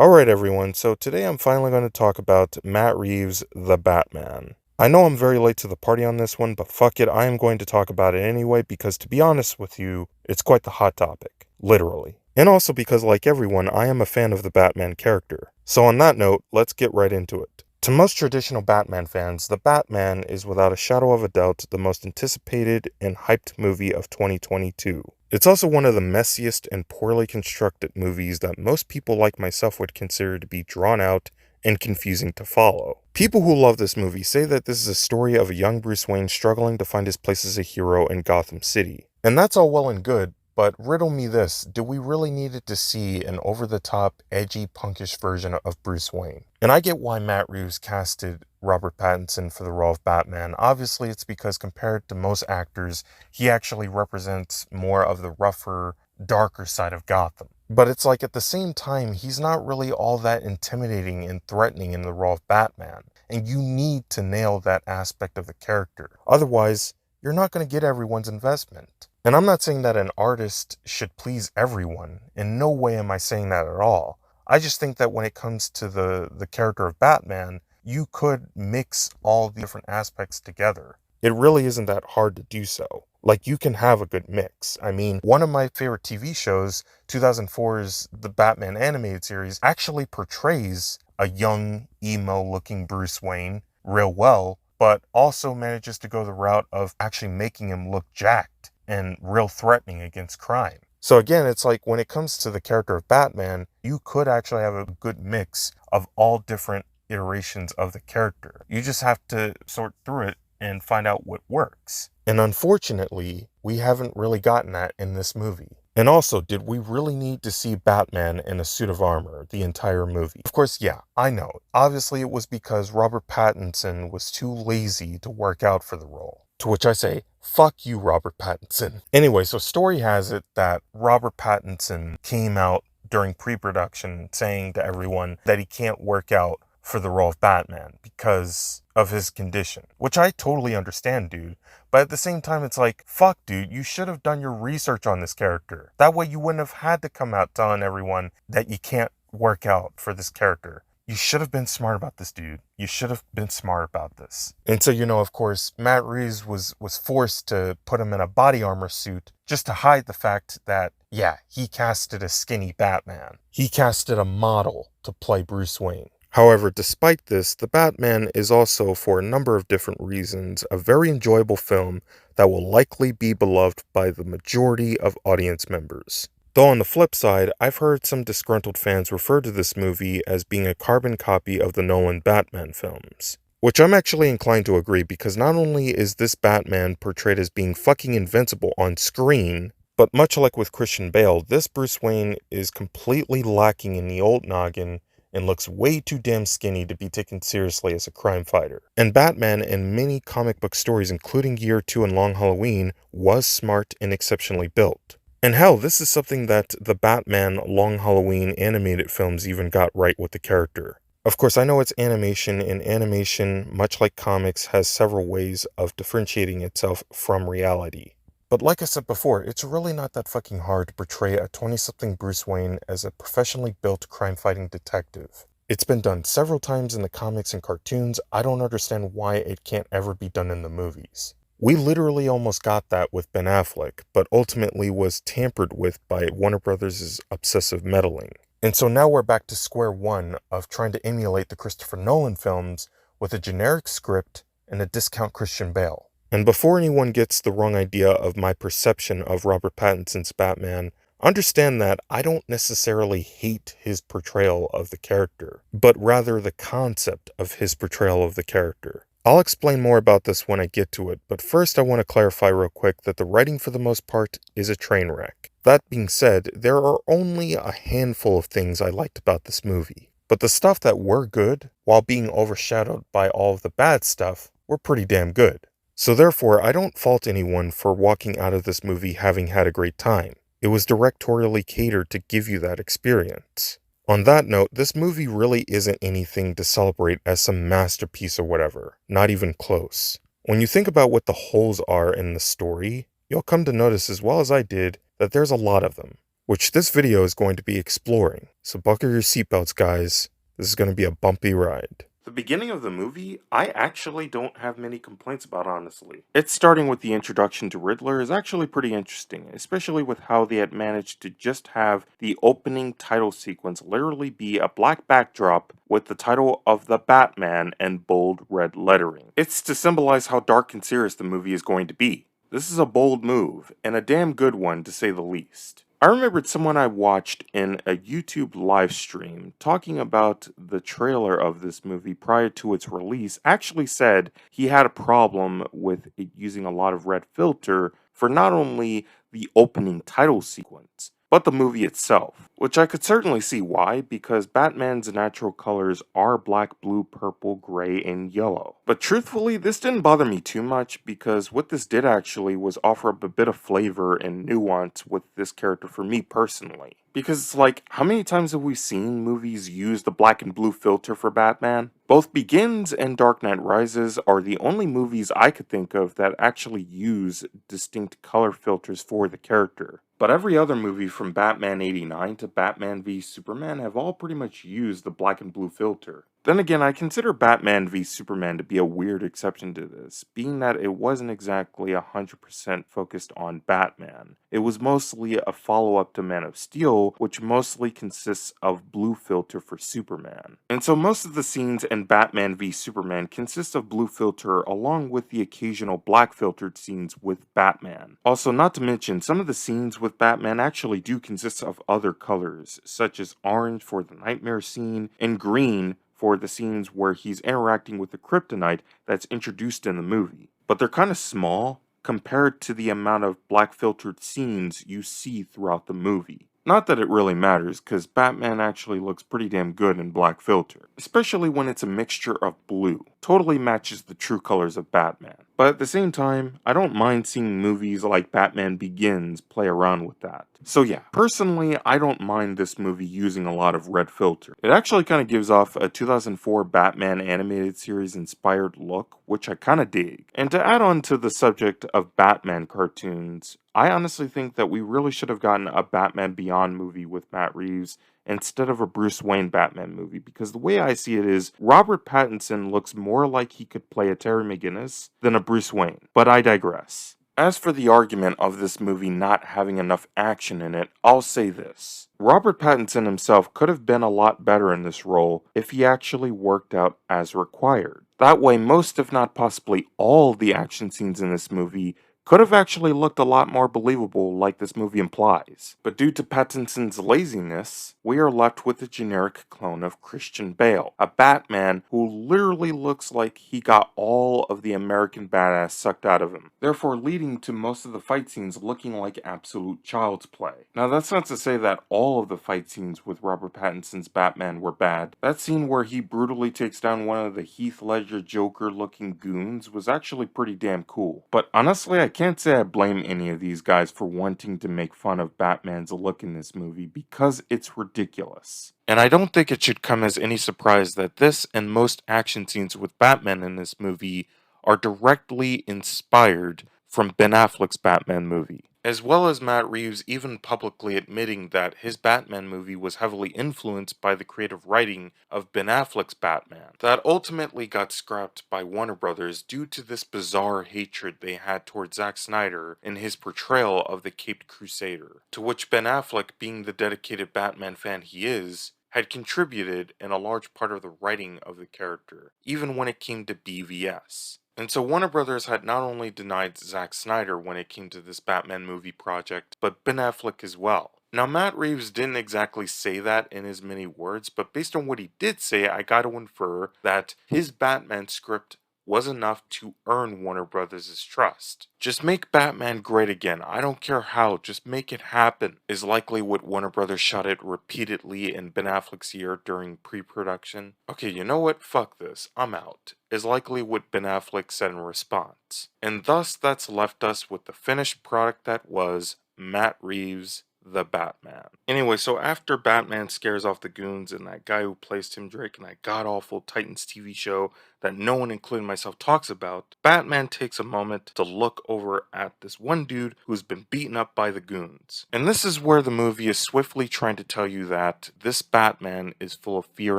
Alright everyone, so today I'm finally going to talk about Matt Reeves' The Batman. I know I'm very late to the party on this one, but fuck it, I am going to talk about it anyway because to be honest with you, it's quite the hot topic. Literally. And also because like everyone, I am a fan of the Batman character. So on that note, let's get right into it. To most traditional Batman fans, The Batman is without a shadow of a doubt the most anticipated and hyped movie of 2022. It's also one of the messiest and poorly constructed movies that most people like myself would consider to be drawn out and confusing to follow. People who love this movie say that this is a story of a young Bruce Wayne struggling to find his place as a hero in Gotham City. And that's all well and good, but riddle me this, do we really needed to see an over-the-top, edgy, punkish version of Bruce Wayne? And I get why Matt Reeves casted Robert Pattinson for the role of Batman. Obviously, it's because compared to most actors, he actually represents more of the rougher, darker side of Gotham. But it's like at the same time, he's not really all that intimidating and threatening in the role of Batman. And you need to nail that aspect of the character. Otherwise, you're not going to get everyone's investment. And I'm not saying that an artist should please everyone. In no way am I saying that at all. I just think that when it comes to the character of Batman, you could mix all the different aspects together. It really isn't that hard to do so. Like, you can have a good mix. I mean, one of my favorite TV shows, 2004's The Batman Animated Series, actually portrays a young, emo-looking Bruce Wayne real well, but also manages to go the route of actually making him look jacked and real threatening against crime. So again, it's like when it comes to the character of Batman, you could actually have a good mix of all different iterations of the character. You just have to sort through it and find out what works. And unfortunately, we haven't really gotten that in this movie. And also, did we really need to see Batman in a suit of armor the entire movie? Of course, yeah, I know. Obviously, it was because Robert Pattinson was too lazy to work out for the role. To which I say, fuck you, Robert Pattinson. Anyway, so story has it that Robert Pattinson came out during pre-production saying to everyone that he can't work out for the role of Batman because of his condition, which I totally understand, dude. But at the same time, it's like, fuck, dude, you should have done your research on this character. That way you wouldn't have had to come out telling everyone that you can't work out for this character. You should have been smart about this, dude. You should have been smart about this. And so, of course, Matt Reeves was forced to put him in a body armor suit just to hide the fact that, yeah, he casted a skinny Batman. He casted a model to play Bruce Wayne. However, despite this, The Batman is also, for a number of different reasons, a very enjoyable film that will likely be beloved by the majority of audience members. Though on the flip side, I've heard some disgruntled fans refer to this movie as being a carbon copy of the Nolan Batman films. Which I'm actually inclined to agree because not only is this Batman portrayed as being fucking invincible on screen, but much like with Christian Bale, this Bruce Wayne is completely lacking in the old noggin and looks way too damn skinny to be taken seriously as a crime fighter. And Batman in many comic book stories, including Year 2 and Long Halloween, was smart and exceptionally built. And hell, this is something that the Batman Long Halloween animated films even got right with the character. Of course, I know it's animation, and animation, much like comics, has several ways of differentiating itself from reality. But like I said before, it's really not that fucking hard to portray a 20-something Bruce Wayne as a professionally built crime-fighting detective. It's been done several times in the comics and cartoons. I don't understand why it can't ever be done in the movies. We literally almost got that with Ben Affleck, but ultimately was tampered with by Warner Brothers' obsessive meddling. And so now we're back to square one of trying to emulate the Christopher Nolan films with a generic script and a discount Christian Bale. And before anyone gets the wrong idea of my perception of Robert Pattinson's Batman, understand that I don't necessarily hate his portrayal of the character, but rather the concept of his portrayal of the character. I'll explain more about this when I get to it, but first I want to clarify real quick that the writing for the most part is a train wreck. That being said, there are only a handful of things I liked about this movie. But the stuff that were good, while being overshadowed by all of the bad stuff, were pretty damn good. So therefore, I don't fault anyone for walking out of this movie having had a great time. It was directorially catered to give you that experience. On that note, this movie really isn't anything to celebrate as some masterpiece or whatever, not even close. When you think about what the holes are in the story, you'll come to notice as well as I did that there's a lot of them. which this video is going to be exploring. So buckle your seatbelts, guys. This is going to be a bumpy ride. The beginning of the movie, I actually don't have many complaints about, honestly. It's starting with the introduction to Riddler is actually pretty interesting, especially with how they had managed to just have the opening title sequence literally be a black backdrop with the title of The Batman and bold red lettering. It's to symbolize how dark and serious the movie is going to be. This is a bold move, and a damn good one to say the least. I remembered someone I watched in a YouTube live stream talking about the trailer of this movie prior to its release actually said he had a problem with it using a lot of red filter for not only the opening title sequence, but the movie itself, which I could certainly see why, because Batman's natural colors are black, blue, purple, gray, and yellow. But truthfully, this didn't bother me too much, because what this did actually was offer up a bit of flavor and nuance with this character for me personally. Because it's like, how many times have we seen movies use the black and blue filter for Batman? Both Begins and Dark Knight Rises are the only movies I could think of that actually use distinct color filters for the character. But every other movie from Batman 89 to Batman v Superman have all pretty much used the black and blue filter. Then again, I consider Batman v Superman to be a weird exception to this, being that it wasn't exactly 100% focused on Batman. It was mostly a follow-up to Man of Steel, which mostly consists of blue filter for Superman. And so most of the scenes in Batman v Superman consist of blue filter along with the occasional black filtered scenes with Batman. Also, not to mention, some of the scenes with Batman actually do consist of other colors, such as orange for the nightmare scene and green for the scenes where he's interacting with the kryptonite that's introduced in the movie. But they're kind of small compared to the amount of black filtered scenes you see throughout the movie. Not that it really matters, because Batman actually looks pretty damn good in black filter, especially when it's a mixture of blue. Totally matches the true colors of Batman. But at the same time, I don't mind seeing movies like Batman Begins play around with that. So yeah, personally, I don't mind this movie using a lot of red filter. It actually kind of gives off a 2004 Batman animated series inspired look, which I kind of dig. And to add on to the subject of Batman cartoons, I honestly think that we really should have gotten a Batman Beyond movie with Matt Reeves instead of a Bruce Wayne Batman movie, because the way I see it is Robert Pattinson looks more like he could play a Terry McGinnis than a Bruce Wayne, but I digress. As for the argument of this movie not having enough action in it, I'll say this. Robert Pattinson himself could have been a lot better in this role if he actually worked out as required. That way, most if not possibly all the action scenes in this movie could have actually looked a lot more believable like this movie implies. But due to Pattinson's laziness, we are left with a generic clone of Christian Bale, a Batman who literally looks like he got all of the American badass sucked out of him, therefore leading to most of the fight scenes looking like absolute child's play. Now that's not to say that all of the fight scenes with Robert Pattinson's Batman were bad. That scene where he brutally takes down one of the Heath Ledger Joker looking goons was actually pretty damn cool. But honestly, I can't say I blame any of these guys for wanting to make fun of Batman's look in this movie because it's ridiculous. And I don't think it should come as any surprise that this and most action scenes with Batman in this movie are directly inspired from Ben Affleck's Batman movie, as well as Matt Reeves even publicly admitting that his Batman movie was heavily influenced by the creative writing of Ben Affleck's Batman, that ultimately got scrapped by Warner Brothers due to this bizarre hatred they had towards Zack Snyder in his portrayal of the Caped Crusader, to which Ben Affleck, being the dedicated Batman fan he is, had contributed in a large part of the writing of the character, even when it came to BVS. And so Warner Brothers had not only denied Zack Snyder when it came to this Batman movie project, but Ben Affleck as well. Now, Matt Reeves didn't exactly say that in as many words, but based on what he did say, I gotta infer that his Batman script was enough to earn Warner Brothers' trust. Just make Batman great again. I don't care how, just make it happen, is likely what Warner Brothers shot at repeatedly in Ben Affleck's ear during pre-production. Okay, you know what? Fuck this. I'm out, is likely what Ben Affleck said in response. And thus that's left us with the finished product that was Matt Reeves' the Batman. Anyway, so after Batman scares off the goons and that guy who plays Tim Drake in that god awful Titans TV show that no one, including myself, talks about, Batman takes a moment to look over at this one dude who's been beaten up by the goons. And this is where the movie is swiftly trying to tell you that this Batman is full of fear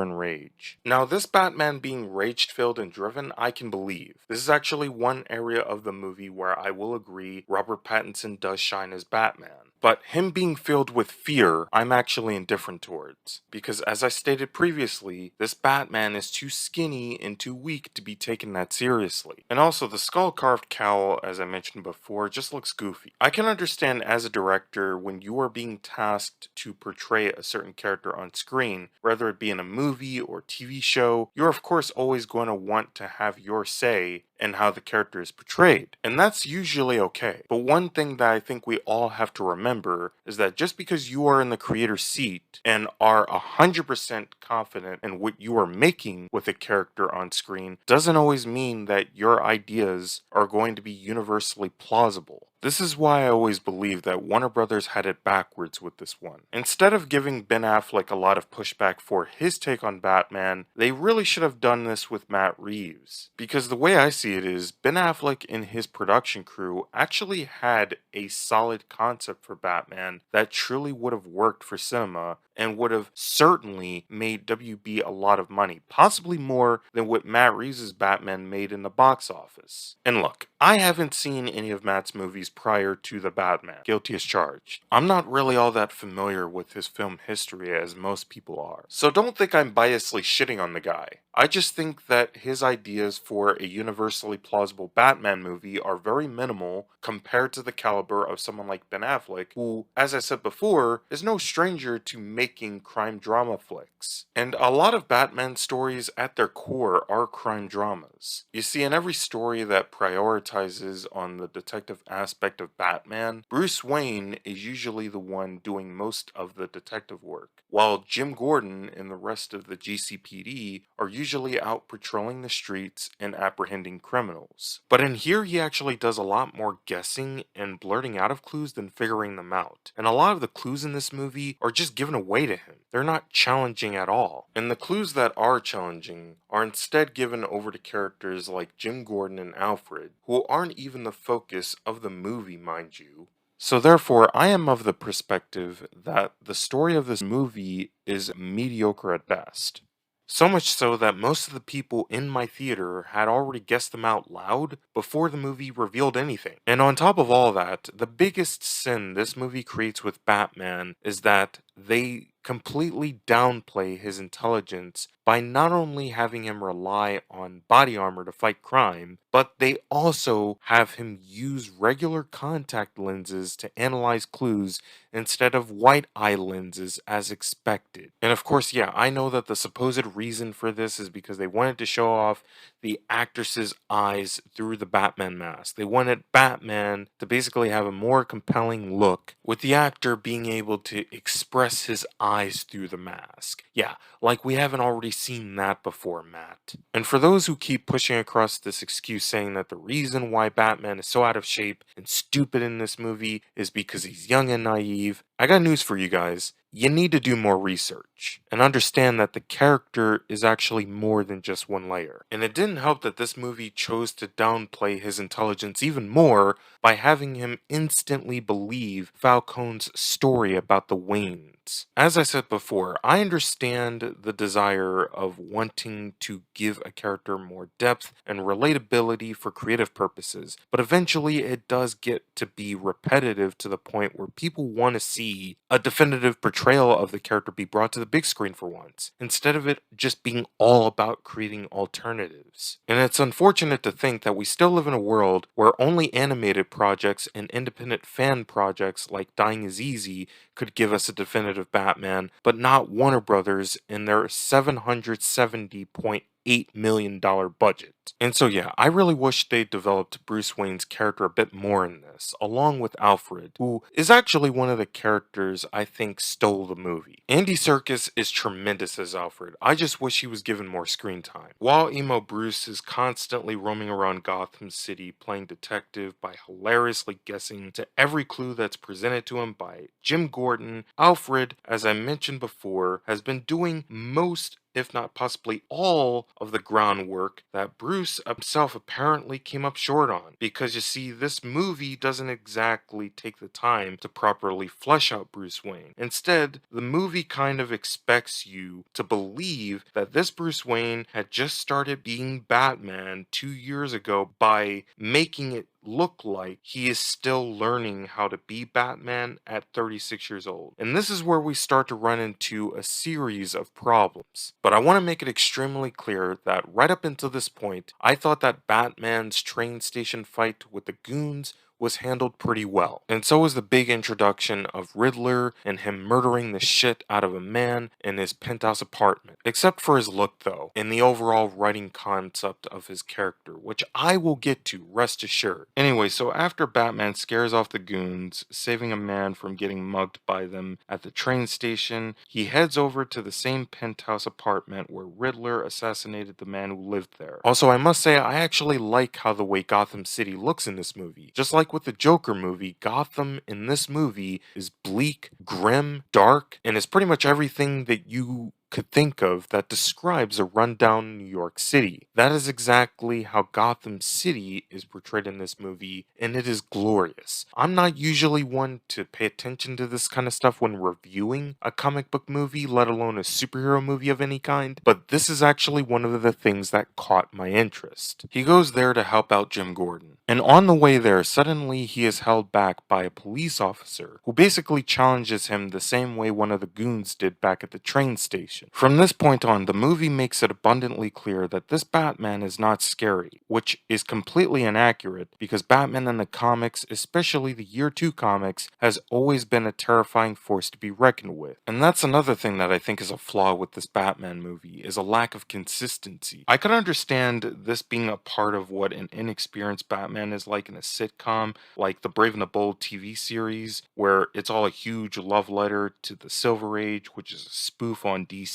and rage. Now, this Batman being rage-filled and driven, I can believe. This is actually one area of the movie where I will agree Robert Pattinson does shine as Batman. But him being filled with fear, I'm actually indifferent towards. Because as I stated previously, this Batman is too skinny and too weak to be taken that seriously. And also, the skull-carved cowl, as I mentioned before, just looks goofy. I can understand as a director when you are being tasked to portray a certain character on screen, whether it be in a movie or TV show, you're of course always going to want to have your say and how the character is portrayed. And that's usually okay. But one thing that I think we all have to remember is that just because you are in the creator's seat and are 100% confident in what you are making with a character on screen doesn't always mean that your ideas are going to be universally plausible. This is why I always believe that Warner Brothers had it backwards with this one. Instead of giving Ben Affleck a lot of pushback for his take on Batman, they really should have done this with Matt Reeves. Because the way I see it is, Ben Affleck and his production crew actually had a solid concept for Batman that truly would have worked for cinema and would have certainly made WB a lot of money, possibly more than what Matt Reeves' Batman made in the box office. And look, I haven't seen any of Matt's movies prior to The Batman, guilty as charged. I'm not really all that familiar with his film history as most people are, so don't think I'm biasly shitting on the guy. I just think that his ideas for a universally plausible Batman movie are very minimal compared to the caliber of someone like Ben Affleck, who, as I said before, is no stranger to making crime drama flicks. And a lot of Batman stories at their core are crime dramas. You see, in every story that prioritizes on the detective aspect of Batman, Bruce Wayne is usually the one doing most of the detective work, while Jim Gordon and the rest of the GCPD are usually out patrolling the streets and apprehending criminals. But in here, he actually does a lot more guessing and blurting out of clues than figuring them out. And a lot of the clues in this movie are just given away to him. They're not challenging at all. And the clues that are challenging are instead given over to characters like Jim Gordon and Alfred, who aren't even the focus of the movie, mind you. So therefore, I am of the perspective that the story of this movie is mediocre at best. So much so that most of the people in my theater had already guessed them out loud before the movie revealed anything. And on top of all that, the biggest sin this movie creates with Batman is that they completely downplay his intelligence by not only having him rely on body armor to fight crime, but they also have him use regular contact lenses to analyze clues instead of white eye lenses as expected. And of course, yeah, I know that the supposed reason for this is because they wanted to show off the actress's eyes through the Batman mask. They wanted Batman to basically have a more compelling look, with the actor being able to express his eyes through the mask. Yeah, like we haven't already seen that before, Matt. And for those who keep pushing across this excuse saying that the reason why Batman is so out of shape and stupid in this movie is because he's young and naive, I got news for you guys. You need to do more research and understand that the character is actually more than just one layer. And it didn't help that this movie chose to downplay his intelligence even more by having him instantly believe Falcone's story about the Waynes. As I said before, I understand the desire of wanting to give a character more depth and relatability for creative purposes, but eventually it does get to be repetitive to the point where people want to see a definitive portrayal of the character be brought to the big screen for once, instead of it just being all about creating alternatives. And it's unfortunate to think that we still live in a world where only animated projects and independent fan projects like Dying is Easy could give us a definitive Batman, but not Warner Brothers in their 770.8 $8 million budget. And so, yeah, I really wish they developed Bruce Wayne's character a bit more in this, along with Alfred, who is actually one of the characters I think stole the movie. Andy Serkis is tremendous as Alfred. I just wish he was given more screen time. While emo Bruce is constantly roaming around Gotham City playing detective by hilariously guessing to every clue that's presented to him by Jim Gordon, Alfred, as I mentioned before, has been doing most, if not possibly all, of the groundwork that Bruce himself apparently came up short on. Because you see, this movie doesn't exactly take the time to properly flesh out Bruce Wayne. Instead, the movie kind of expects you to believe that this Bruce Wayne had just started being Batman 2 years ago by making it look like he is still learning how to be Batman at 36 years old. And this is where we start to run into a series of problems. But I want to make it extremely clear that right up until this point, I thought that Batman's train station fight with the goons was handled pretty well. And so was the big introduction of Riddler and him murdering the shit out of a man in his penthouse apartment. Except for his look though, and the overall writing concept of his character, which I will get to, rest assured. Anyway, so after Batman scares off the goons, saving a man from getting mugged by them at the train station, he heads over to the same penthouse apartment where Riddler assassinated the man who lived there. Also, I must say, I actually like how the way Gotham City looks in this movie. Just like with the Joker movie, Gotham in this movie is bleak, grim, dark, and is pretty much everything that you could think of that describes a rundown New York City. That is exactly how Gotham City is portrayed in this movie, and it is glorious. I'm not usually one to pay attention to this kind of stuff when reviewing a comic book movie, let alone a superhero movie of any kind, but this is actually one of the things that caught my interest. He goes there to help out Jim Gordon, and on the way there, suddenly he is held back by a police officer who basically challenges him the same way one of the goons did back at the train station. From this point on, the movie makes it abundantly clear that this Batman is not scary, which is completely inaccurate because Batman in the comics, especially the Year 2 comics, has always been a terrifying force to be reckoned with. And that's another thing that I think is a flaw with this Batman movie, is a lack of consistency. I could understand this being a part of what an inexperienced Batman is like in a sitcom, like the Brave and the Bold TV series, where it's all a huge love letter to the Silver Age, which is a spoof on DC,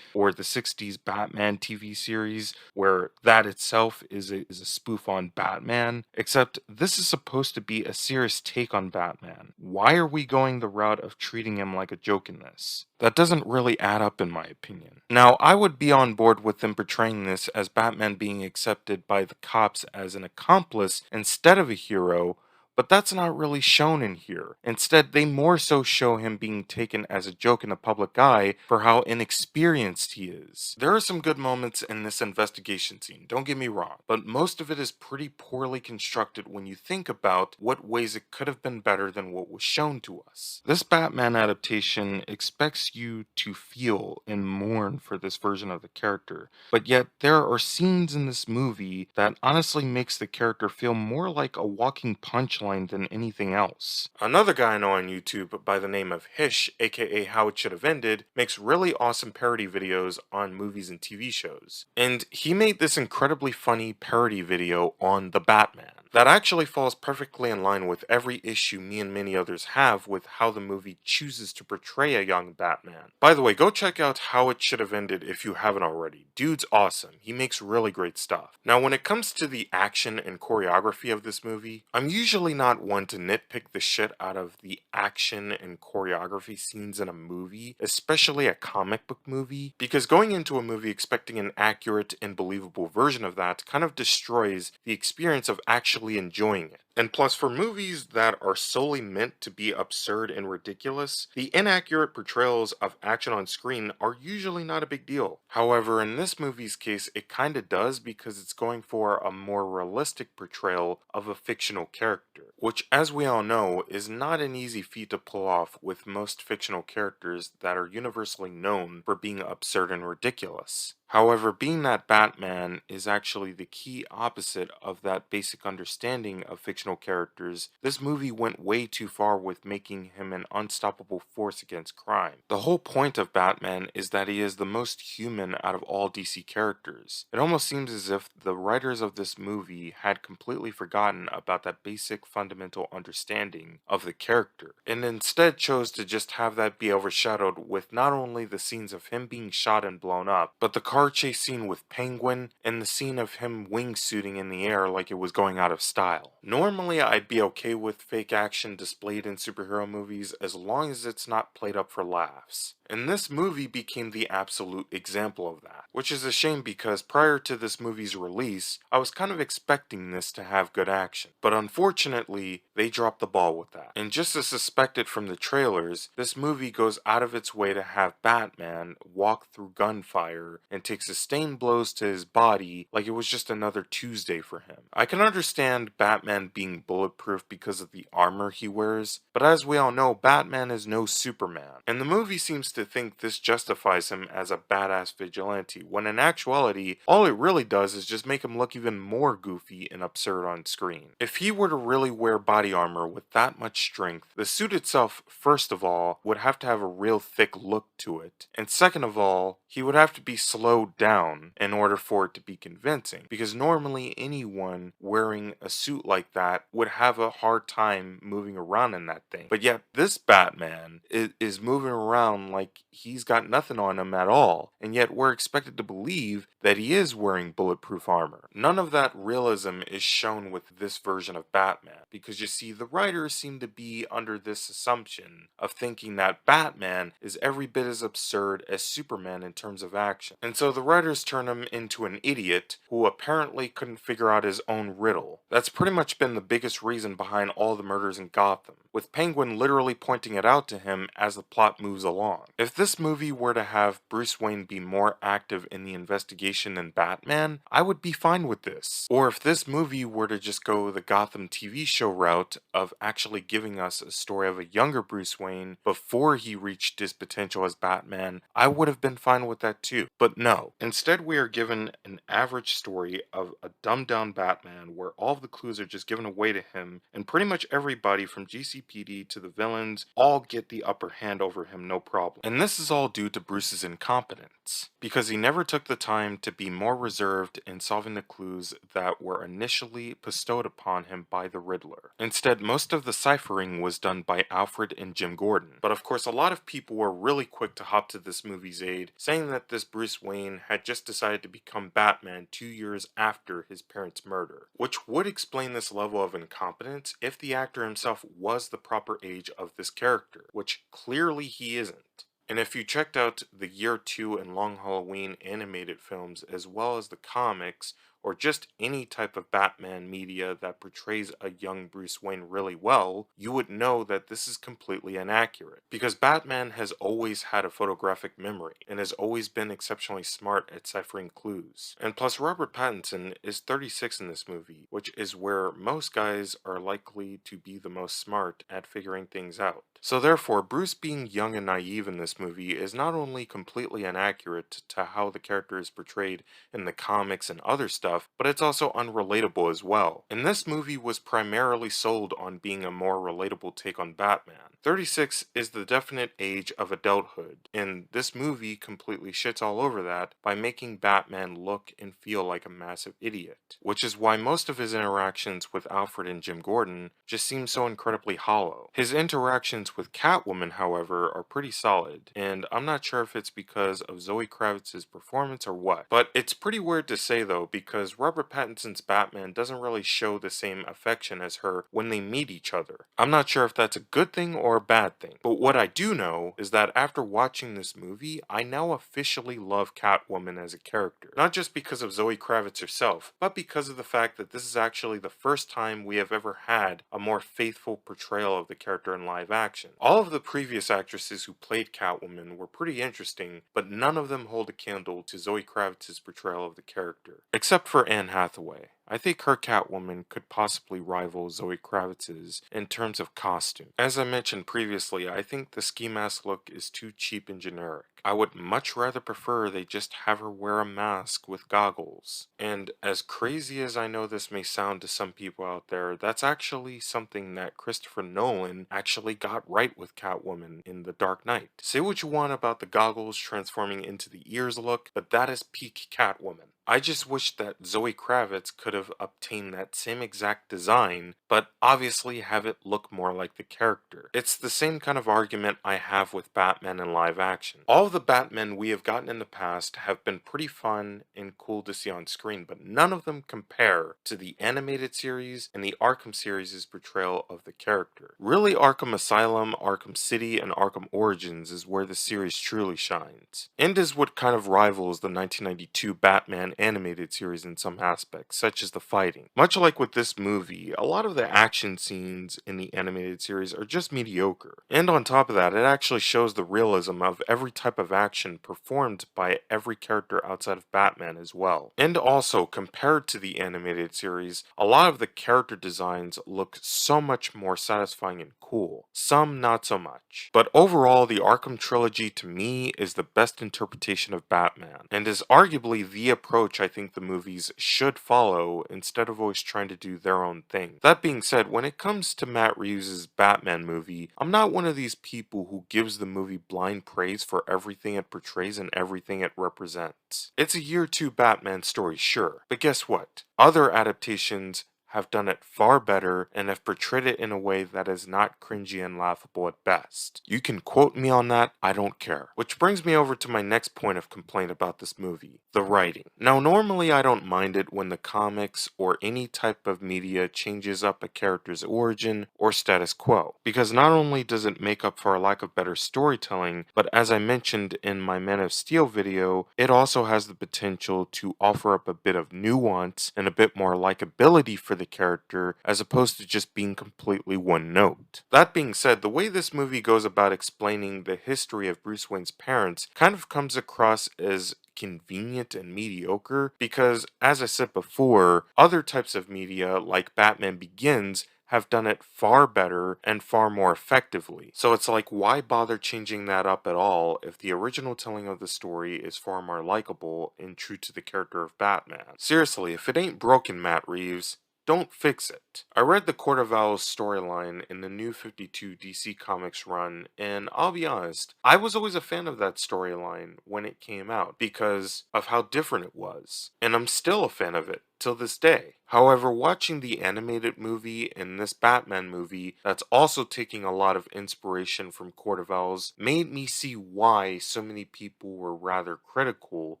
or the 60s Batman TV series, where that itself is a spoof on Batman. Except this is supposed to be a serious take on Batman. Why are we going the route of treating him like a joke in this? That doesn't really add up in my opinion. Now, I would be on board with them portraying this as Batman being accepted by the cops as an accomplice instead of a hero, but that's not really shown in here. Instead, they more so show him being taken as a joke in the public eye for how inexperienced he is. There are some good moments in this investigation scene, don't get me wrong, but most of it is pretty poorly constructed when you think about what ways it could have been better than what was shown to us. This Batman adaptation expects you to feel and mourn for this version of the character, but yet there are scenes in this movie that honestly makes the character feel more like a walking punchline than anything else. Another guy I know on YouTube by the name of Hish, aka How It Should Have Ended, makes really awesome parody videos on movies and TV shows. And he made this incredibly funny parody video on the Batman that actually falls perfectly in line with every issue me and many others have with how the movie chooses to portray a young Batman. By the way, go check out How It Should Have Ended if you haven't already. Dude's awesome. He makes really great stuff. Now, when it comes to the action and choreography of this movie, I'm usually not one to nitpick the shit out of the action and choreography scenes in a movie, especially a comic book movie, because going into a movie expecting an accurate and believable version of that kind of destroys the experience of actually enjoying it. And plus, for movies that are solely meant to be absurd and ridiculous, the inaccurate portrayals of action on screen are usually not a big deal. However, in this movie's case, it kinda does because it's going for a more realistic portrayal of a fictional character, which, as we all know, is not an easy feat to pull off with most fictional characters that are universally known for being absurd and ridiculous. However, being that Batman is actually the key opposite of that basic understanding of fictional fictional characters, this movie went way too far with making him an unstoppable force against crime. The whole point of Batman is that he is the most human out of all DC characters. It almost seems as if the writers of this movie had completely forgotten about that basic fundamental understanding of the character, and instead chose to just have that be overshadowed with not only the scenes of him being shot and blown up, but the car chase scene with Penguin and the scene of him wingsuiting in the air like it was going out of style. Normally, I'd be okay with fake action displayed in superhero movies as long as it's not played up for laughs. And this movie became the absolute example of that, which is a shame because prior to this movie's release, I was kind of expecting this to have good action. But unfortunately, they dropped the ball with that. And just as suspected from the trailers, this movie goes out of its way to have Batman walk through gunfire and take sustained blows to his body like it was just another Tuesday for him. I can understand Batman being bulletproof because of the armor he wears, but as we all know, Batman is no Superman. And the movie seems to think this justifies him as a badass vigilante, when in actuality, all it really does is just make him look even more goofy and absurd on screen. If he were to really wear body armor with that much strength, the suit itself, first of all, would have to have a real thick look to it, and second of all, he would have to be slowed down in order for it to be convincing, because normally anyone wearing a suit like that would have a hard time moving around in that thing. But yet, this Batman is moving around like he's got nothing on him at all, and yet we're expected to believe that he is wearing bulletproof armor. None of that realism is shown with this version of Batman, because you see, the writers seem to be under this assumption of thinking that Batman is every bit as absurd as Superman in terms of action. And so the writers turn him into an idiot who apparently couldn't figure out his own riddle. That's pretty much been the biggest reason behind all the murders in Gotham, with Penguin literally pointing it out to him as the plot moves along. If this movie were to have Bruce Wayne be more active in the investigation than Batman, I would be fine with this. Or if this movie were to just go the Gotham TV show route of actually giving us a story of a younger Bruce Wayne before he reached his potential as Batman, I would have been fine with that too. But no, instead we are given an average story of a dumbed down Batman where all of the clues are just given away to him, and pretty much everybody from GCPD to the villains all get the upper hand over him no problem. And this is all due to Bruce's incompetence, because he never took the time to be more reserved in solving the clues that were initially bestowed upon him by the Riddler. Instead, most of the ciphering was done by Alfred and Jim Gordon. But of course, a lot of people were really quick to hop to this movie's aid, saying that this Bruce Wayne had just decided to become Batman 2 years after his parents' murder, which would explain this level of incompetence if the actor himself was the proper age of this character, which clearly he isn't. And if you checked out the Year 2 and Long Halloween animated films, as well as the comics, or just any type of Batman media that portrays a young Bruce Wayne really well, you would know that this is completely inaccurate. Because Batman has always had a photographic memory, and has always been exceptionally smart at ciphering clues. And plus, Robert Pattinson is 36 in this movie, which is where most guys are likely to be the most smart at figuring things out. So therefore, Bruce being young and naive in this movie is not only completely inaccurate to how the character is portrayed in the comics and other stuff, but it's also unrelatable as well. And this movie was primarily sold on being a more relatable take on Batman. 36 is the definite age of adulthood, and this movie completely shits all over that by making Batman look and feel like a massive idiot, which is why most of his interactions with Alfred and Jim Gordon just seem so incredibly hollow. His interactions with Catwoman, however, are pretty solid, and I'm not sure if it's because of Zoe Kravitz's performance or what, but it's pretty weird to say though, because Robert Pattinson's Batman doesn't really show the same affection as her when they meet each other. I'm not sure if that's a good thing or a bad thing, but what I do know is that after watching this movie, I now officially love Catwoman as a character. Not just because of Zoe Kravitz herself, but because of the fact that this is actually the first time we have ever had a more faithful portrayal of the character in live action. All of the previous actresses who played Catwoman were pretty interesting, but none of them hold a candle to Zoe Kravitz's portrayal of the character. Except for Anne Hathaway. I think her Catwoman could possibly rival Zoe Kravitz's in terms of costume. As I mentioned previously, I think the ski mask look is too cheap and generic. I would much rather prefer they just have her wear a mask with goggles. And as crazy as I know this may sound to some people out there, that's actually something that Christopher Nolan actually got right with Catwoman in The Dark Knight. Say what you want about the goggles transforming into the ears look, but that is peak Catwoman. I just wish that Zoe Kravitz could have obtained that same exact design, but obviously have it look more like the character. It's the same kind of argument I have with Batman in live action. All of the Batmen we have gotten in the past have been pretty fun and cool to see on screen, but none of them compare to the animated series and the Arkham series' portrayal of the character. Really, Arkham Asylum, Arkham City, and Arkham Origins is where the series truly shines, and is what kind of rivals the 1992 Batman animated series in some aspects, such as the fighting. Much like with this movie, a lot of the action scenes in the animated series are just mediocre. And on top of that, it actually shows the realism of every type of action performed by every character outside of Batman as well. And also, compared to the animated series, a lot of the character designs look so much more satisfying and cool. Some not so much. But overall, the Arkham trilogy to me is the best interpretation of Batman, and is arguably the approach I think the movies should follow instead of always trying to do their own thing. That being said, when it comes to Matt Reeves' Batman movie, I'm not one of these people who gives the movie blind praise for everything it portrays and everything it represents. It's a year two Batman story, sure, but guess what? Other adaptations have done it far better and have portrayed it in a way that is not cringy and laughable at best. You can quote me on that, I don't care. Which brings me over to my next point of complaint about this movie, the writing. Now normally I don't mind it when the comics or any type of media changes up a character's origin or status quo, because not only does it make up for a lack of better storytelling, but as I mentioned in my Man of Steel video, it also has the potential to offer up a bit of nuance and a bit more likability for the character as opposed to just being completely one note. That being said, the way this movie goes about explaining the history of Bruce Wayne's parents kind of comes across as convenient and mediocre because, as I said before, other types of media like Batman Begins have done it far better and far more effectively. So it's like, why bother changing that up at all if the original telling of the story is far more likable and true to the character of Batman? Seriously, if it ain't broken, Matt Reeves, don't fix it. I read the Court of Owls storyline in the New 52 DC Comics run, and I'll be honest, I was always a fan of that storyline when it came out because of how different it was, and I'm still a fan of it till this day. However, watching the animated movie and this Batman movie that's also taking a lot of inspiration from Court of Owls made me see why so many people were rather critical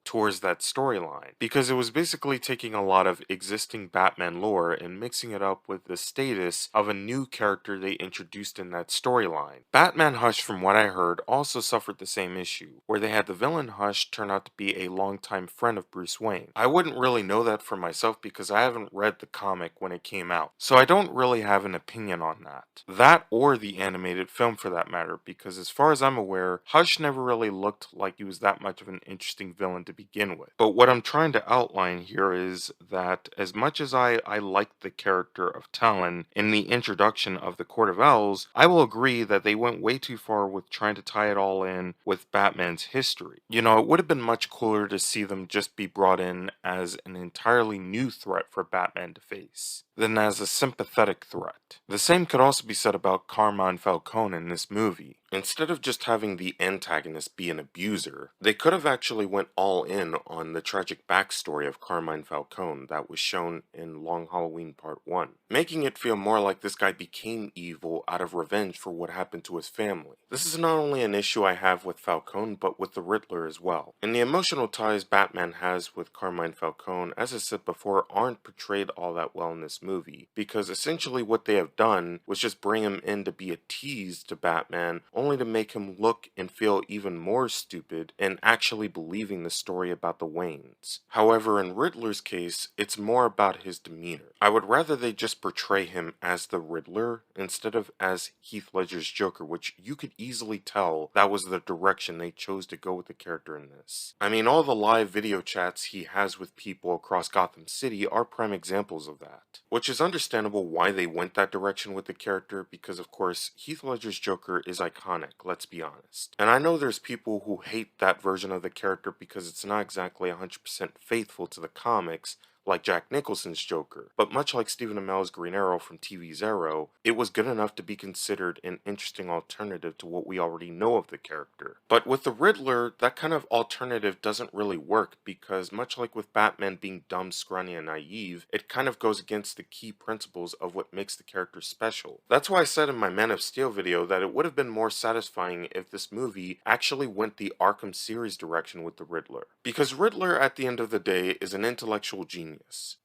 towards that storyline. Because it was basically taking a lot of existing Batman lore and mixing it up with the status of a new character they introduced in that storyline. Batman Hush, from what I heard, also suffered the same issue, where they had the villain Hush turn out to be a longtime friend of Bruce Wayne. I wouldn't really know that for myself because I haven't read the comic when it came out, so I don't really have an opinion on that. That or the animated film for that matter, because as far as I'm aware, Hush never really looked like he was that much of an interesting villain to begin with. But what I'm trying to outline here is that as much as I liked the character of Talon in the introduction of the Court of Owls, I will agree that they went way too far with trying to tie it all in with Batman's history. You know, it would have been much cooler to see them just be brought in as an entirely new threat for Batman to face than as a sympathetic threat. The same could also be said about Carmine Falcone in this movie. Instead of just having the antagonist be an abuser, they could have actually went all in on the tragic backstory of Carmine Falcone that was shown in Long Halloween Part 1, making it feel more like this guy became evil out of revenge for what happened to his family. This is not only an issue I have with Falcone, but with the Riddler as well. And the emotional ties Batman has with Carmine Falcone, as I said before, aren't portrayed all that well in this movie, because essentially what they have done was just bring him in to be a tease to Batman, only to make him look and feel even more stupid and actually believing the story about the Waynes. However, in Riddler's case, it's more about his demeanor. I would rather they just portray him as the Riddler instead of as Heath Ledger's Joker, which you could easily tell that was the direction they chose to go with the character in this. I mean, all the live video chats he has with people across Gotham City are prime examples of that. Which is understandable why they went that direction with the character, because of course, Heath Ledger's Joker is iconic, let's be honest. And I know there's people who hate that version of the character because it's not exactly 100% faithful to the comics, like Jack Nicholson's Joker, but much like Stephen Amell's Green Arrow from TV's Arrow, it was good enough to be considered an interesting alternative to what we already know of the character. But with the Riddler, that kind of alternative doesn't really work because much like with Batman being dumb, scrawny, and naive, it kind of goes against the key principles of what makes the character special. That's why I said in my Man of Steel video that it would have been more satisfying if this movie actually went the Arkham series direction with the Riddler. Because Riddler, at the end of the day, is an intellectual genius.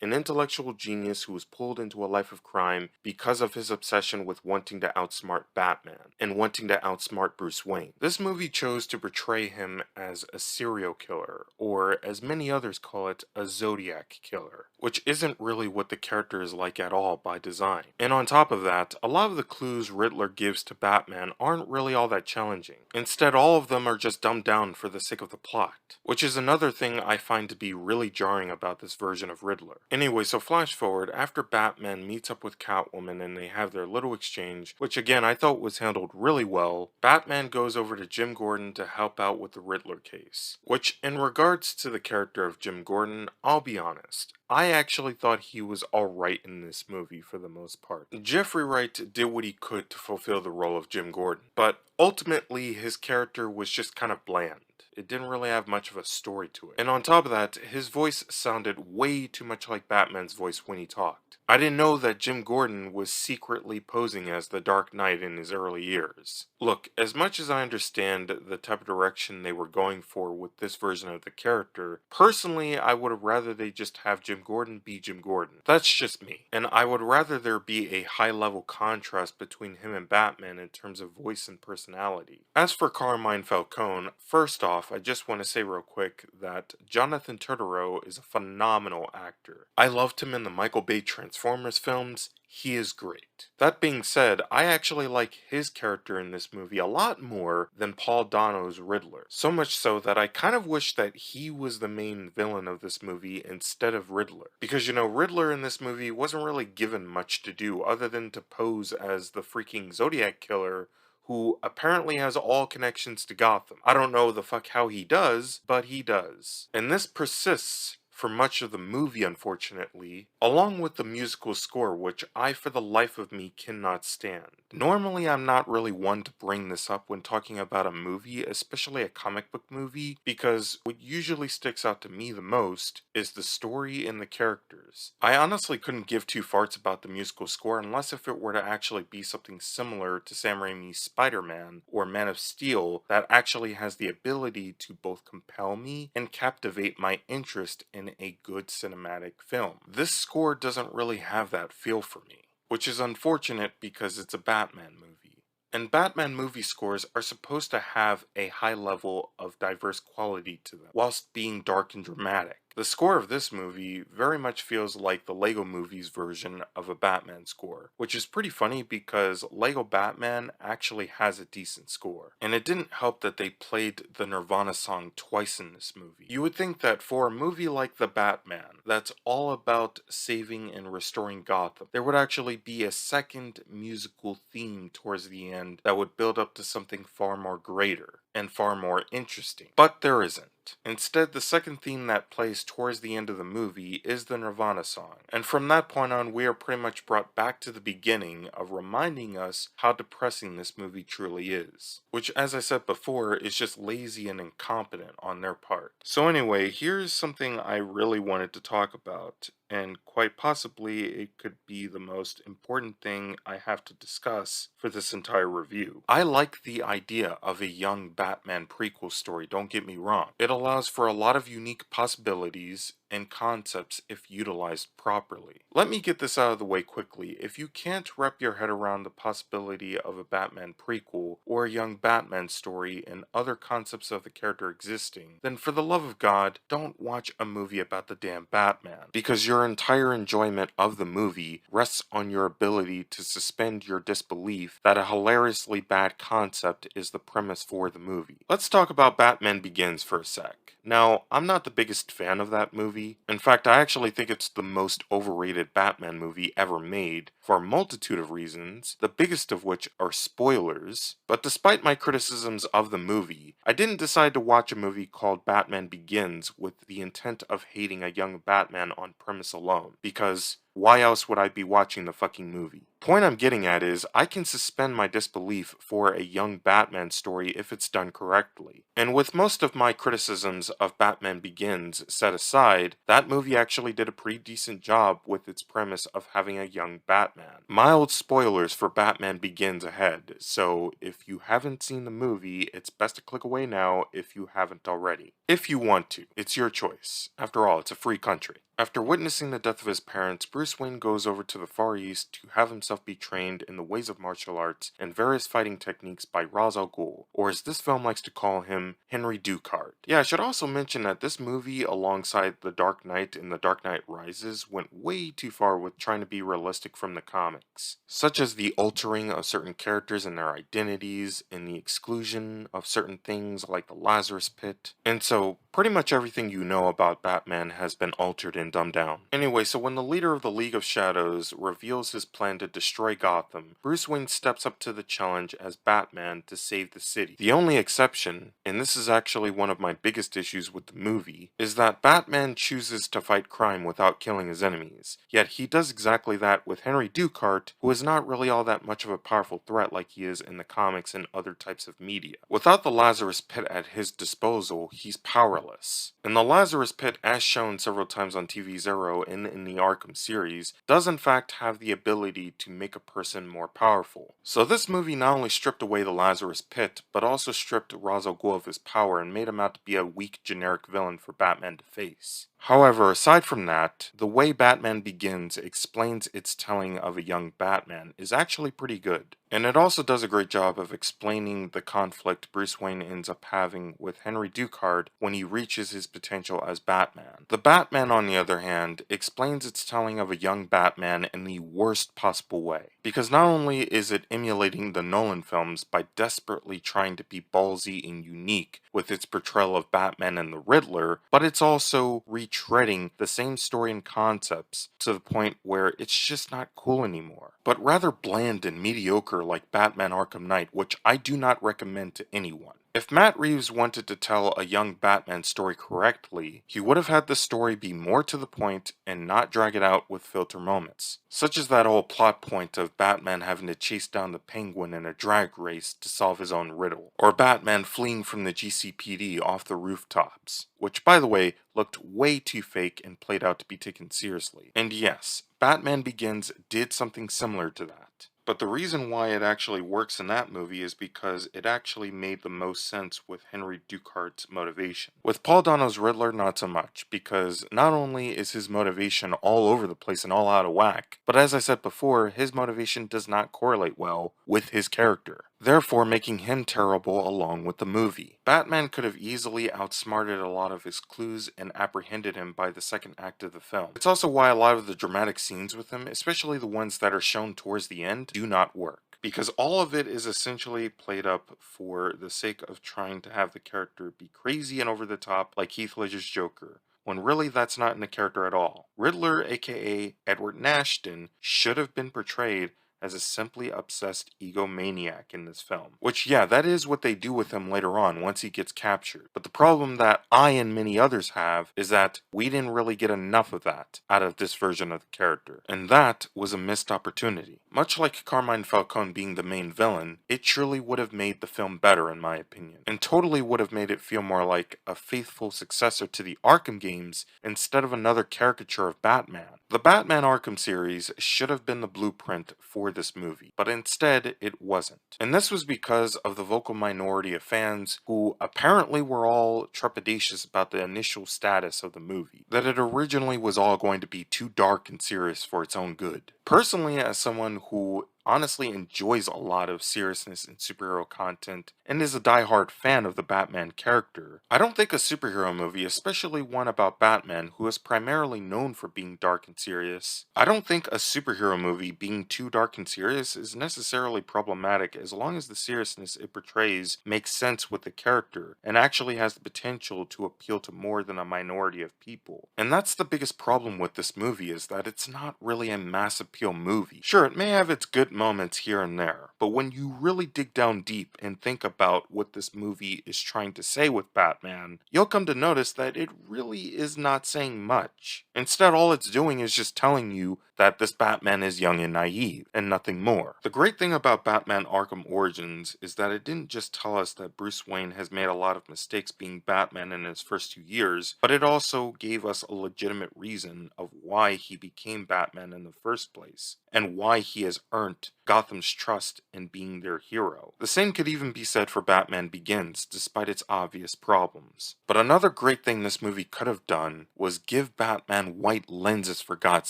An intellectual genius who was pulled into a life of crime because of his obsession with wanting to outsmart Batman and wanting to outsmart Bruce Wayne. This movie chose to portray him as a serial killer, or as many others call it, a Zodiac killer, which isn't really what the character is like at all by design. And on top of that, a lot of the clues Riddler gives to Batman aren't really all that challenging. Instead, all of them are just dumbed down for the sake of the plot, which is another thing I find to be really jarring about this version of Riddler. Anyway, so flash forward, after Batman meets up with Catwoman and they have their little exchange, which again I thought was handled really well, Batman goes over to Jim Gordon to help out with the Riddler case. Which, in regards to the character of Jim Gordon, I'll be honest, I actually thought he was alright in this movie for the most part. Jeffrey Wright did what he could to fulfill the role of Jim Gordon, but ultimately his character was just kind of bland. It didn't really have much of a story to it. And on top of that, his voice sounded way too much like Batman's voice when he talked. I didn't know that Jim Gordon was secretly posing as the Dark Knight in his early years. Look, as much as I understand the type of direction they were going for with this version of the character, personally I would have rather they just have Jim Gordon be Jim Gordon. That's just me. And I would rather there be a high level contrast between him and Batman in terms of voice and personality. As for Carmine Falcone, first off, I just want to say real quick that Jonathan Turturro is a phenomenal actor. I loved him in the Michael Bay Transformers films. He is great. That being said, I actually like his character in this movie a lot more than Paul Dano's Riddler. So much so that I kind of wish that he was the main villain of this movie instead of Riddler. Because, you know, Riddler in this movie wasn't really given much to do other than to pose as the freaking Zodiac killer who apparently has all connections to Gotham. I don't know the fuck how he does, but he does. And this persists for much of the movie, unfortunately, along with the musical score, which I for the life of me cannot stand. Normally, I'm not really one to bring this up when talking about a movie, especially a comic book movie, because what usually sticks out to me the most is the story and the characters. I honestly couldn't give two farts about the musical score unless if it were to actually be something similar to Sam Raimi's Spider-Man or Man of Steel that actually has the ability to both compel me and captivate my interest in a good cinematic film. This score doesn't really have that feel for me, which is unfortunate because it's a Batman movie. And Batman movie scores are supposed to have a high level of diverse quality to them, whilst being dark and dramatic. The score of this movie very much feels like the Lego Movie's version of a Batman score, which is pretty funny because Lego Batman actually has a decent score. And it didn't help that they played the Nirvana song twice in this movie. You would think that for a movie like The Batman, that's all about saving and restoring Gotham, there would actually be a second musical theme towards the end that would build up to something far more greater and far more interesting. But there isn't. Instead, the second theme that plays towards the end of the movie is the Nirvana song. And from that point on, we are pretty much brought back to the beginning of reminding us how depressing this movie truly is. Which, as I said before, is just lazy and incompetent on their part. So anyway, here's something I really wanted to talk about, and quite possibly it could be the most important thing I have to discuss for this entire review. I like the idea of a young Batman prequel story, don't get me wrong. It allows for a lot of unique possibilities and concepts if utilized properly. Let me get this out of the way quickly. If you can't wrap your head around the possibility of a Batman prequel or a young Batman story and other concepts of the character existing, then for the love of God, don't watch a movie about the damn Batman, because your entire enjoyment of the movie rests on your ability to suspend your disbelief that a hilariously bad concept is the premise for the movie. Let's talk about Batman Begins for a sec. Now, I'm not the biggest fan of that movie. In fact, I actually think it's the most overrated Batman movie ever made for a multitude of reasons, the biggest of which are spoilers. But despite my criticisms of the movie, I didn't decide to watch a movie called Batman Begins with the intent of hating a young Batman on premise alone, because why else would I be watching the fucking movie? Point I'm getting at is, I can suspend my disbelief for a young Batman story if it's done correctly. And with most of my criticisms of Batman Begins set aside, that movie actually did a pretty decent job with its premise of having a young Batman. Mild spoilers for Batman Begins ahead, so if you haven't seen the movie, it's best to click away now if you haven't already. If you want to, it's your choice. After all, it's a free country. After witnessing the death of his parents, Bruce Wayne goes over to the Far East to have himself be trained in the ways of martial arts and various fighting techniques by Ra's al Ghul, or as this film likes to call him, Henry Ducard. Yeah, I should also mention that this movie, alongside The Dark Knight and The Dark Knight Rises, went way too far with trying to be realistic from the comics, such as the altering of certain characters and their identities, and the exclusion of certain things like the Lazarus Pit. And so, pretty much everything you know about Batman has been altered and dumbed down. Anyway, so when the leader of the League of Shadows reveals his plan to destroy Gotham, Bruce Wayne steps up to the challenge as Batman to save the city. The only exception, and this is actually one of my biggest issues with the movie, is that Batman chooses to fight crime without killing his enemies. Yet he does exactly that with Henry Ducard, who is not really all that much of a powerful threat like he is in the comics and other types of media. Without the Lazarus Pit at his disposal, he's powerless. And the Lazarus Pit, as shown several times on TV Zero and in the Arkham series, does in fact have the ability to make a person more powerful. So this movie not only stripped away the Lazarus Pit, but also stripped Ra's al Ghul of his power and made him out to be a weak generic villain for Batman to face. However, aside from that, the way Batman Begins explains its telling of a young Batman is actually pretty good. And it also does a great job of explaining the conflict Bruce Wayne ends up having with Henry Ducard when he reaches his potential as Batman. The Batman, on the other hand, explains its telling of a young Batman in the worst possible way. Because not only is it emulating the Nolan films by desperately trying to be ballsy and unique with its portrayal of Batman and the Riddler, but it's also retreading the same story and concepts to the point where it's just not cool anymore, but rather bland and mediocre like Batman Arkham Knight, which I do not recommend to anyone. If Matt Reeves wanted to tell a young Batman story correctly, he would have had the story be more to the point and not drag it out with filler moments, such as that whole plot point of Batman having to chase down the Penguin in a drag race to solve his own riddle, or Batman fleeing from the GCPD off the rooftops, which, by the way, looked way too fake and played out to be taken seriously. And yes, Batman Begins did something similar to that. But the reason why it actually works in that movie is because it actually made the most sense with Henry Ducard's motivation. With Paul Dano's Riddler, not so much, because not only is his motivation all over the place and all out of whack, but as I said before, his motivation does not correlate well with his character, therefore making him terrible along with the movie. Batman could have easily outsmarted a lot of his clues and apprehended him by the second act of the film. It's also why a lot of the dramatic scenes with him, especially the ones that are shown towards the end, do not work. Because all of it is essentially played up for the sake of trying to have the character be crazy and over the top like Heath Ledger's Joker, when really that's not in the character at all. Riddler, aka Edward Nashton, should have been portrayed as a simply obsessed egomaniac in this film. Which, yeah, that is what they do with him later on once he gets captured. But the problem that I and many others have is that we didn't really get enough of that out of this version of the character. And that was a missed opportunity. Much like Carmine Falcone being the main villain, it truly would have made the film better in my opinion. And totally would have made it feel more like a faithful successor to the Arkham games instead of another caricature of Batman. The Batman Arkham series should have been the blueprint for this movie, but instead it wasn't. And this was because of the vocal minority of fans who apparently were all trepidatious about the initial status of the movie, that it originally was all going to be too dark and serious for its own good. Personally, as someone who honestly enjoys a lot of seriousness in superhero content and is a diehard fan of the Batman character, I don't think a superhero movie, especially one about Batman who is primarily known for being dark and serious, I don't think a superhero movie being too dark and serious is necessarily problematic as long as the seriousness it portrays makes sense with the character and actually has the potential to appeal to more than a minority of people. And that's the biggest problem with this movie, is that it's not really a mass appeal movie. Sure, it may have its good moments here and there, but when you really dig down deep and think about what this movie is trying to say with Batman, you'll come to notice that it really is not saying much. Instead, all it's doing is just telling you that this Batman is young and naive, and nothing more. The great thing about Batman Arkham Origins is that it didn't just tell us that Bruce Wayne has made a lot of mistakes being Batman in his first 2 years, but it also gave us a legitimate reason of why he became Batman in the first place, and why he has earned Gotham's trust in being their hero. The same could even be said for Batman Begins, despite its obvious problems. But another great thing this movie could have done was give Batman white lenses, for God's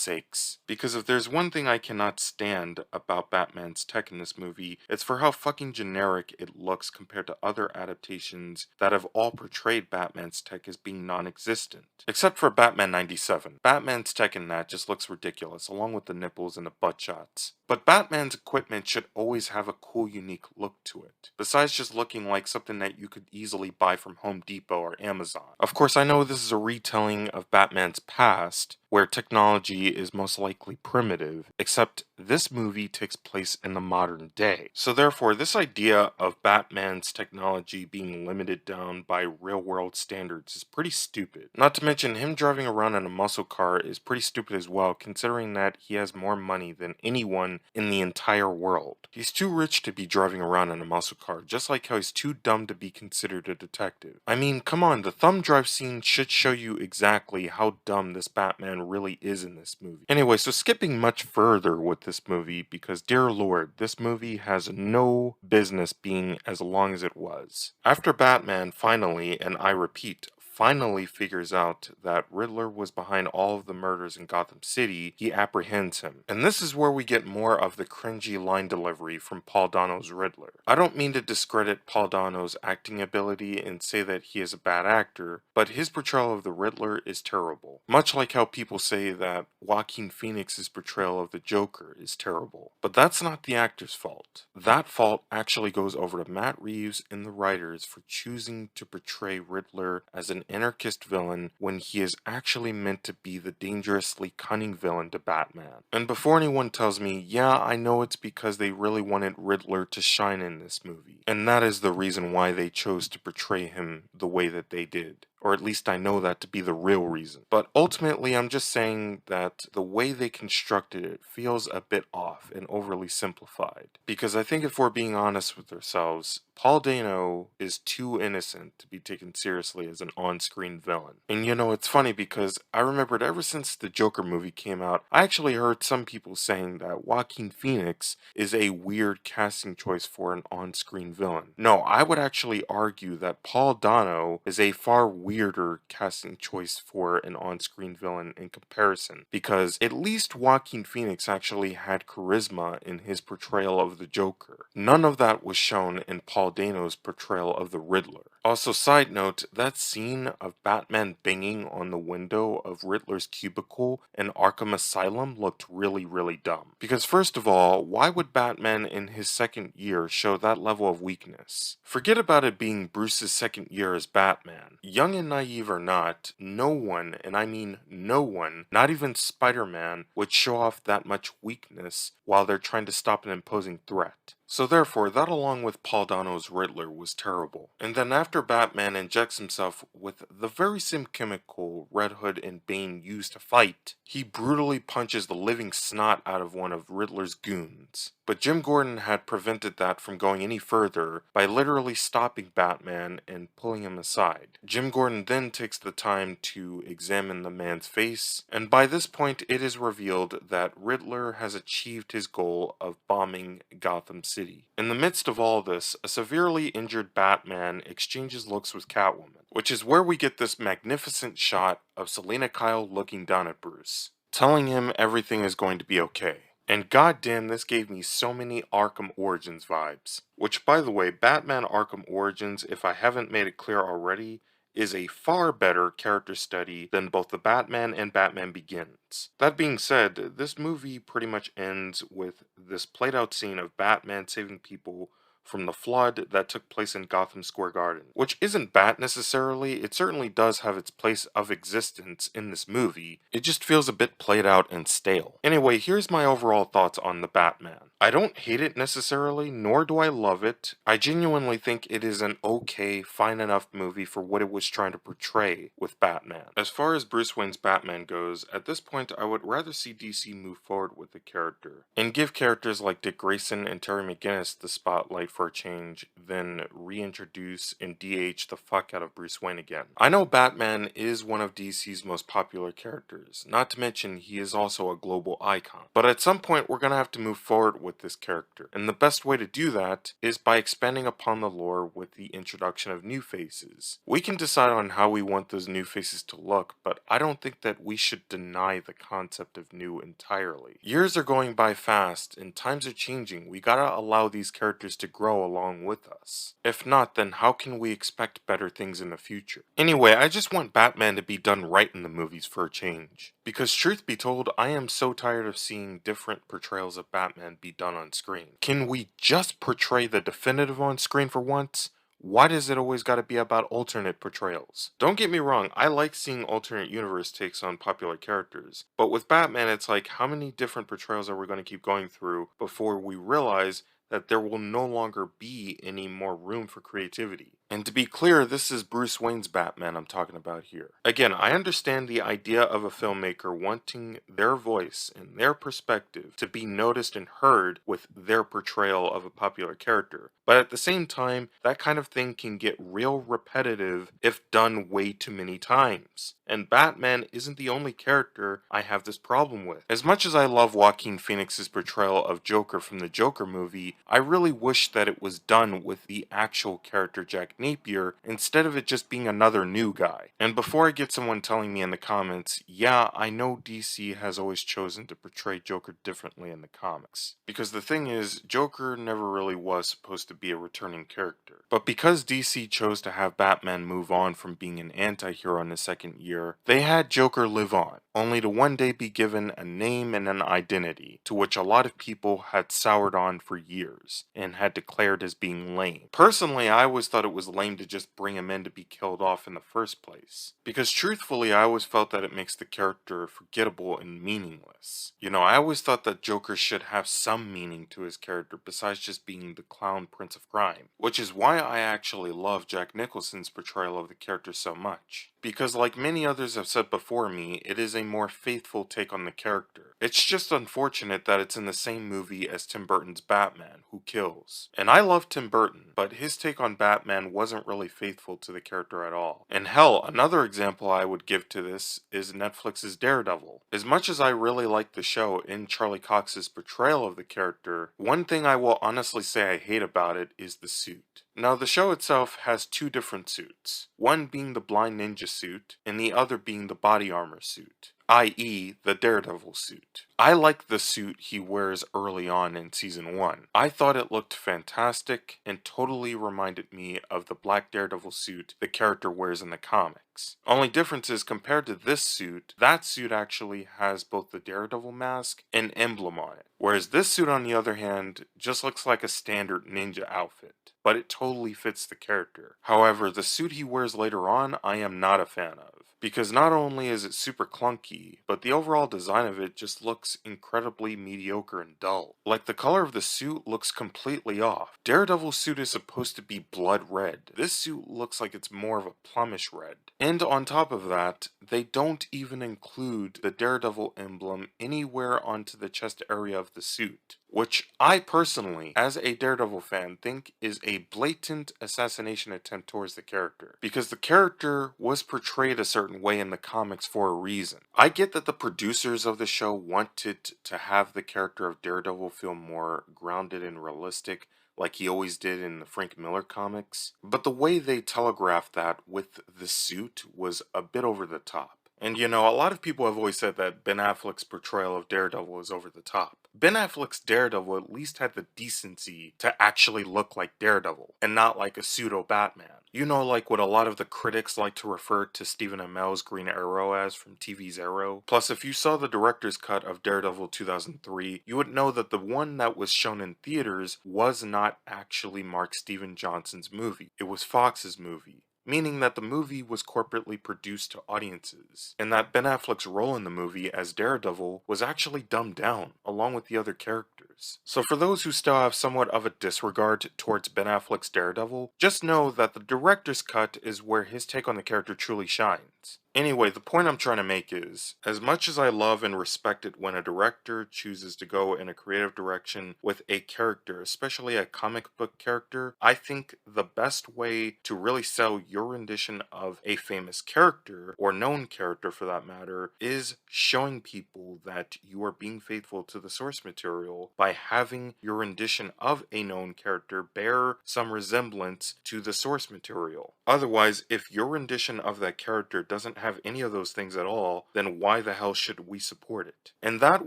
sakes. Because if there's one thing I cannot stand about Batman's tech in this movie, it's for how fucking generic it looks compared to other adaptations that have all portrayed Batman's tech as being non-existent. Except for Batman 97. Batman's tech in that just looks ridiculous, along with the nipples and the butt shots. But Batman's equipment should always have a cool, unique look to it, besides just looking like something that you could easily buy from Home Depot or Amazon. Of course, I know this is a retelling of Batman's past, where technology is most likely primitive, except this movie takes place in the modern day. So therefore, this idea of Batman's technology being limited down by real-world standards is pretty stupid. Not to mention, him driving around in a muscle car is pretty stupid as well, considering that he has more money than anyone in the entire world. He's too rich to be driving around in a muscle car, just like how he's too dumb to be considered a detective. I mean, come on, the thumb drive scene should show you exactly how dumb this Batman really is in this movie. Anyway, so skipping much further with this movie, because dear lord, this movie has no business being as long as it was. After Batman finally, and I repeat, finally figures out that Riddler was behind all of the murders in Gotham City, he apprehends him. And this is where we get more of the cringy line delivery from Paul Dano's Riddler. I don't mean to discredit Paul Dano's acting ability and say that he is a bad actor, but his portrayal of the Riddler is terrible. Much like how people say that Joaquin Phoenix's portrayal of the Joker is terrible. But that's not the actor's fault. That fault actually goes over to Matt Reeves and the writers for choosing to portray Riddler as an anarchist villain when he is actually meant to be the dangerously cunning villain to Batman. And before anyone tells me, yeah, I know it's because they really wanted Riddler to shine in this movie, and that is the reason why they chose to portray him the way that they did. Or at least I know that to be the real reason. But ultimately, I'm just saying that the way they constructed it feels a bit off and overly simplified. Because I think if we're being honest with ourselves, Paul Dano is too innocent to be taken seriously as an on-screen villain. And you know, it's funny because I remembered ever since the Joker movie came out, I actually heard some people saying that Joaquin Phoenix is a weird casting choice for an on-screen villain. No, I would actually argue that Paul Dano is a far weirder casting choice for an on-screen villain in comparison, because at least Joaquin Phoenix actually had charisma in his portrayal of the Joker. None of that was shown in Paul Dano's portrayal of the Riddler. Also, side note, that scene of Batman banging on the window of Riddler's cubicle in Arkham Asylum looked really, really dumb. Because first of all, why would Batman in his second year show that level of weakness? Forget about it being Bruce's second year as Batman. Young and naive or not, no one, and I mean no one, not even Spider-Man, would show off that much weakness while they're trying to stop an imposing threat. So therefore, that along with Paul Dano's Riddler was terrible. And then after Batman injects himself with the very same chemical Red Hood and Bane used to fight, he brutally punches the living snot out of one of Riddler's goons. But Jim Gordon had prevented that from going any further by literally stopping Batman and pulling him aside. Jim Gordon then takes the time to examine the man's face, and by this point it is revealed that Riddler has achieved his goal of bombing Gotham City. In the midst of all this, a severely injured Batman exchanges looks with Catwoman, which is where we get this magnificent shot of Selena Kyle looking down at Bruce, telling him everything is going to be okay. And goddamn, this gave me so many Arkham Origins vibes. Which, by the way, Batman Arkham Origins, if I haven't made it clear already, is a far better character study than both the Batman and Batman Begins. That being said, this movie pretty much ends with this played out scene of Batman saving people from the flood that took place in Gotham Square Garden. Which isn't bad necessarily, it certainly does have its place of existence in this movie, it just feels a bit played out and stale. Anyway, here's my overall thoughts on the Batman. I don't hate it necessarily, nor do I love it. I genuinely think it is an okay, fine enough movie for what it was trying to portray with Batman. As far as Bruce Wayne's Batman goes, at this point I would rather see DC move forward with the character, and give characters like Dick Grayson and Terry McGinnis the spotlight for a change, then reintroduce and DH the fuck out of Bruce Wayne again. I know Batman is one of DC's most popular characters, not to mention he is also a global icon, but at some point we're gonna have to move forward with this character, and the best way to do that is by expanding upon the lore with the introduction of new faces. We can decide on how we want those new faces to look, but I don't think that we should deny the concept of new entirely. Years are going by fast, and times are changing. We gotta allow these characters to grow along with us. If not, then how can we expect better things in the future? Anyway, I just want Batman to be done right in the movies for a change. Because truth be told, I am so tired of seeing different portrayals of Batman be done on screen. Can we just portray the definitive on screen for once? Why does it always gotta be about alternate portrayals? Don't get me wrong, I like seeing alternate universe takes on popular characters, but with Batman it's like, how many different portrayals are we gonna keep going through before we realize that there will no longer be any more room for creativity? And to be clear, this is Bruce Wayne's Batman I'm talking about here. Again, I understand the idea of a filmmaker wanting their voice and their perspective to be noticed and heard with their portrayal of a popular character, but at the same time, that kind of thing can get real repetitive if done way too many times. And Batman isn't the only character I have this problem with. As much as I love Joaquin Phoenix's portrayal of Joker from the Joker movie, I really wish that it was done with the actual character Jack Napier instead of it just being another new guy. And before I get someone telling me in the comments, yeah, I know DC has always chosen to portray Joker differently in the comics. Because the thing is, Joker never really was supposed to be a returning character. But because DC chose to have Batman move on from being an anti-hero in the second year, they had Joker live on, only to one day be given a name and an identity, to which a lot of people had soured on for years, and had declared as being lame. Personally, I always thought it was lame to just bring him in to be killed off in the first place, because truthfully I always felt that it makes the character forgettable and meaningless. You know, I always thought that Joker should have some meaning to his character besides just being the clown prince of crime, which is why I actually love Jack Nicholson's portrayal of the character so much. Because like many others have said before me, it is a more faithful take on the character. It's just unfortunate that it's in the same movie as Tim Burton's Batman, Who Kills. And I love Tim Burton, but his take on Batman wasn't really faithful to the character at all. And hell, another example I would give to this is Netflix's Daredevil. As much as I really like the show and Charlie Cox's portrayal of the character, one thing I will honestly say I hate about it is the suit. Now, the show itself has two different suits, one being the blind ninja suit, and the other being the body armor suit, i.e. the Daredevil suit. I like the suit he wears early on in season 1. I thought it looked fantastic and totally reminded me of the black Daredevil suit the character wears in the comics. Only difference is, compared to this suit, that suit actually has both the Daredevil mask and emblem on it, whereas this suit on the other hand just looks like a standard ninja outfit, but it totally fits the character. However, the suit he wears later on I am not a fan of, because not only is it super clunky, but the overall design of it just looks incredibly mediocre and dull. Like, the color of the suit looks completely off. Daredevil's suit is supposed to be blood red. This suit looks like it's more of a plummish red. And on top of that, they don't even include the Daredevil emblem anywhere onto the chest area of the suit, which I personally, as a Daredevil fan, think is a blatant assassination attempt towards the character, because the character was portrayed a certain way in the comics for a reason. I get that the producers of the show wanted to have the character of Daredevil feel more grounded and realistic, like he always did in the Frank Miller comics, but the way they telegraphed that with the suit was a bit over the top. And a lot of people have always said that Ben Affleck's portrayal of Daredevil is over the top. Ben Affleck's Daredevil at least had the decency to actually look like Daredevil, and not like a pseudo Batman. Like what a lot of the critics like to refer to Stephen Amell's Green Arrow as from TV's Arrow. Plus, if you saw the director's cut of Daredevil 2003, you would know that the one that was shown in theaters was not actually Mark Steven Johnson's movie. It was Fox's movie, meaning that the movie was corporately produced to audiences, and that Ben Affleck's role in the movie as Daredevil was actually dumbed down, along with the other characters. So for those who still have somewhat of a disregard towards Ben Affleck's Daredevil, just know that the director's cut is where his take on the character truly shines. Anyway, the point I'm trying to make is, as much as I love and respect it when a director chooses to go in a creative direction with a character, especially a comic book character, I think the best way to really sell your rendition of a famous character, or known character for that matter, is showing people that you are being faithful to the source material by having your rendition of a known character bear some resemblance to the source material. Otherwise, if your rendition of that character doesn't have any of those things at all, then why the hell should we support it? And that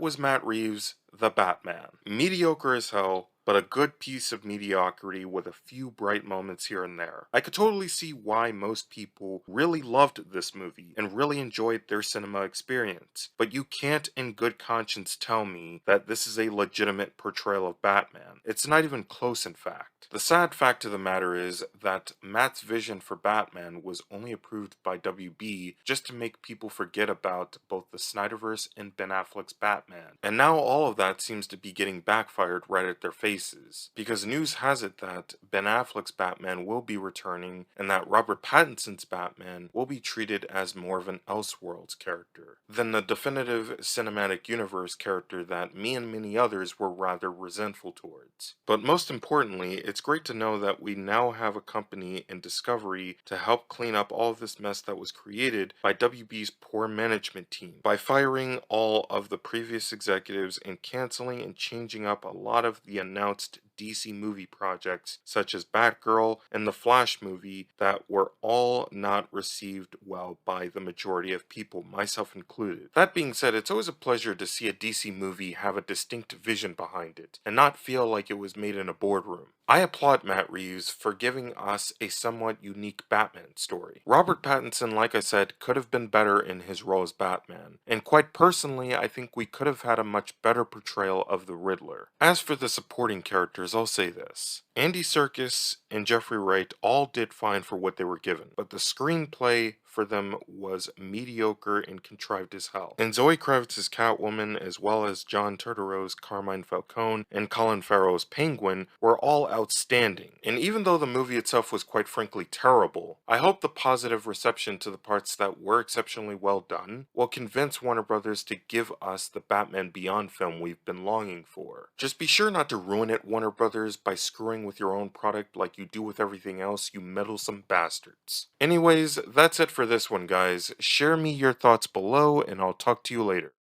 was Matt Reeves' The Batman. Mediocre as hell, but a good piece of mediocrity with a few bright moments here and there. I could totally see why most people really loved this movie and really enjoyed their cinema experience, but you can't in good conscience tell me that this is a legitimate portrayal of Batman. It's not even close, in fact. The sad fact of the matter is that Matt's vision for Batman was only approved by WB just to make people forget about both the Snyderverse and Ben Affleck's Batman. And now all of that seems to be getting backfired right at their faces, because news has it that Ben Affleck's Batman will be returning and that Robert Pattinson's Batman will be treated as more of an Elseworlds character than the definitive cinematic universe character that me and many others were rather resentful towards. But most importantly, it's great to know that we now have a company in Discovery to help clean up all of this mess that was created by WB's poor management team, by firing all of the previous executives and canceling and changing up a lot of the announced DC movie projects such as Batgirl and the Flash movie that were all not received well by the majority of people, myself included. That being said, it's always a pleasure to see a DC movie have a distinct vision behind it and not feel like it was made in a boardroom. I applaud Matt Reeves for giving us a somewhat unique Batman story. Robert Pattinson, like I said, could have been better in his role as Batman, and quite personally, I think we could have had a much better portrayal of the Riddler. As for the supporting characters, I'll say this. Andy Serkis and Jeffrey Wright all did fine for what they were given, but the screenplay for them was mediocre and contrived as hell. And Zoe Kravitz's Catwoman, as well as John Turturro's Carmine Falcone and Colin Farrell's Penguin, were all outstanding. And even though the movie itself was quite frankly terrible, I hope the positive reception to the parts that were exceptionally well done will convince Warner Brothers to give us the Batman Beyond film we've been longing for. Just be sure not to ruin it, Warner Brothers, by screwing with your own product like you do with everything else, you meddlesome bastards. Anyways, that's it for this one, guys. Share me your thoughts below, and I'll talk to you later.